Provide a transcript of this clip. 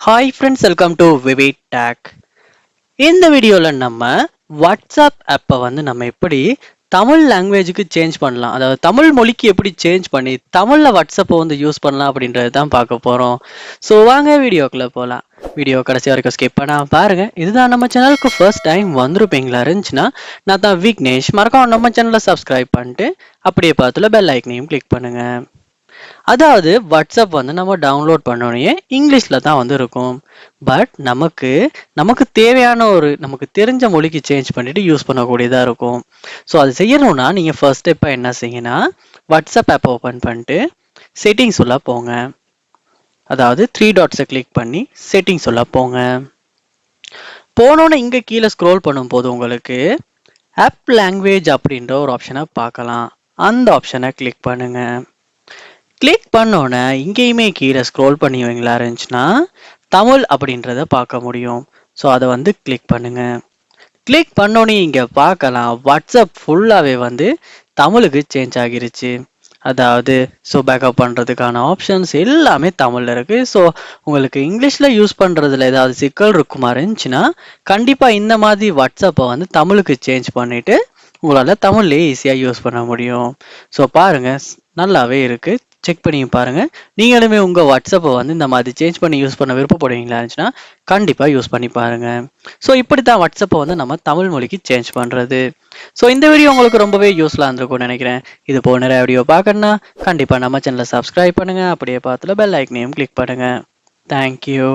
Hi friends, welcome to விவேட் டேக். இந்த வீடியோவில் நம்ம வாட்ஸ்அப் ஆப்பை நம்ம எப்படி தமிழ் லாங்குவேஜுக்கு சேஞ்ச் பண்ணலாம், அதாவது தமிழ் மொழிக்கு எப்படி சேஞ்ச் பண்ணி தமிழில் வாட்ஸ்அப்பை யூஸ் பண்ணலாம் அப்படின்றது தான் பார்க்க போகிறோம். ஸோ வாங்க வீடியோக்குள்ளே போகலாம். வீடியோ கடைசி வரைக்கும் ஸ்கிப் பண்ணாமல் பாருங்கள். இதுதான் நம்ம சேனலுக்கு ஃபர்ஸ்ட் டைம் வந்திருப்பீங்களா இருந்துச்சுன்னா, நான் தான் விக்னேஷ். மறக்காம நம்ம சேனலை சப்ஸ்கிரைப் பண்ணிட்டு அப்படியே பார்த்துல பெல் ஐக்கனையும் கிளிக் பண்ணுங்கள். அதாவது வாட்ஸ்அப் நம்ம டவுன்லோட் பண்ணோடனே இங்கிலீஷ்ல தான் இருக்கும். பட் நமக்கு தேவையான நமக்கு தெரிஞ்ச மொழிக்கு சேஞ்ச் பண்ணிட்டு யூஸ் பண்ணக்கூடியதா இருக்கும். ஸோ அது செய்யணும்னா நீங்க ஃபர்ஸ்ட் ஸ்டெப்பா என்ன செய்யுங்கன்னா, வாட்ஸ்அப் ஆப் ஓபன் பண்ணிட்டு செட்டிங்ஸ் உள்ள போங்க. அதாவது 3 டாட்ஸை கிளிக் பண்ணி செட்டிங்ஸ் உள்ள போங்க. போனோன்னு இங்க கீழே ஸ்க்ரோல் பண்ணும்போது உங்களுக்கு ஆப் லாங்குவேஜ் அப்படின்ற ஒரு ஆப்ஷனை பார்க்கலாம். அந்த ஆப்ஷனை கிளிக் பண்ணுங்க. கிளிக் பண்ணோன்னே இங்கேயுமே கீழே ஸ்க்ரோல் பண்ணி வைங்களா இருந்துச்சுன்னா தமிழ் அப்படின்றத பார்க்க முடியும். ஸோ அதை கிளிக் பண்ணுங்க. கிளிக் பண்ணோன்னே இங்கே பார்க்கலாம் வாட்ஸ்அப் ஃபுல்லாகவே தமிழுக்கு சேஞ்ச் ஆகிருச்சு. அதாவது பேக்கப் பண்ணுறதுக்கான ஆப்ஷன்ஸ் எல்லாமே தமிழில் இருக்குது. ஸோ உங்களுக்கு இங்கிலீஷில் யூஸ் பண்ணுறதுல ஏதாவது சிக்கல் இருக்குமா இருந்துச்சுன்னா கண்டிப்பாக இந்த மாதிரி வாட்ஸ்அப்பை தமிழுக்கு சேஞ்ச் பண்ணிவிட்டு உங்களால் தமிழ்லேயே ஈஸியாக யூஸ் பண்ண முடியும். ஸோ பாருங்கள், நல்லாவே இருக்குது. செக் பண்ணி பாருங்கள். நீங்களுமே உங்கள் வாட்ஸ்அப்பை இந்த மாதிரி சேஞ்ச் பண்ணி யூஸ் பண்ண விருப்பப்படுவீங்களா இருந்துச்சுன்னா கண்டிப்பாக யூஸ் பண்ணி பாருங்கள். ஸோ இப்படி தான் வாட்ஸ்அப்பை நம்ம தமிழ் மொழிக்கு சேஞ்ச் பண்ணுறது. ஸோ இந்த வீடியோ உங்களுக்கு ரொம்பவே யூஸ்ஃபுல்லாக இருந்திருக்கும்னு நினைக்கிறேன். இது போல நிறைய வீடியோ பார்க்கணுன்னா கண்டிப்பாக நம்ம சேனலை சப்ஸ்கிரைப் பண்ணுங்கள். அப்படியே பார்த்துல பெல் ஐக்கனையும் கிளிக் பண்ணுங்கள். தேங்க்யூ.